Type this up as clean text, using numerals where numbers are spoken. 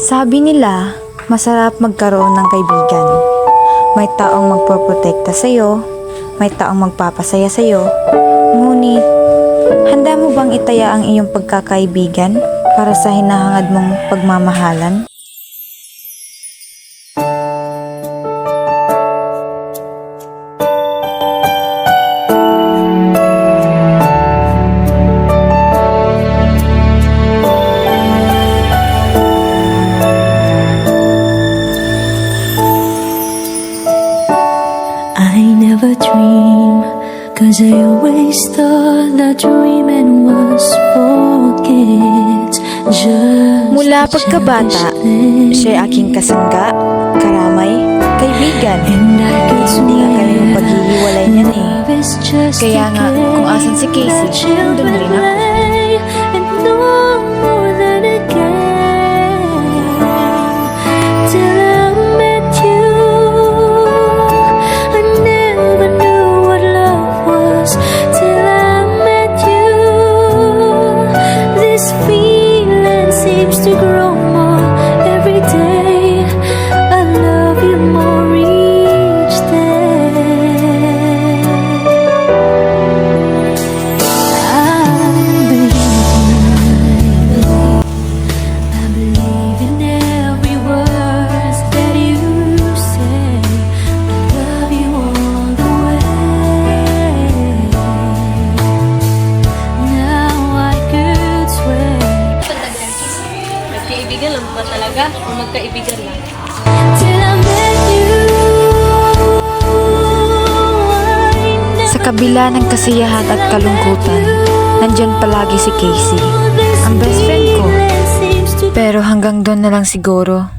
Sabi nila, masarap magkaroon ng kaibigan. May taong magpoprotekta sa'yo, may taong magpapasaya sa'yo. Ngunit, handa mo bang itaya ang iyong pagkakaibigan para sa hinahangad mong pagmamahalan? I never dream, 'cause I always thought that dreaming was for kids. Mula pagkabata, siya'y aking kasangga, karamay, kaibigan. Hindi nga kami magpaghihiwalay niyan eh. Kaya nga, kung asan si Casey, nandun rin ako. To grow more every day. I love you more each day. I believe in every word that you say. I love you all the way. Now I could swear. Magkaibigan lang ba talaga? O magkaibigan lang? Till I met you, Sa kabila ng kasiyahan at kalungkutan, nandyan palagi si Casey, ang best friend ko. Pero hanggang doon na lang siguro.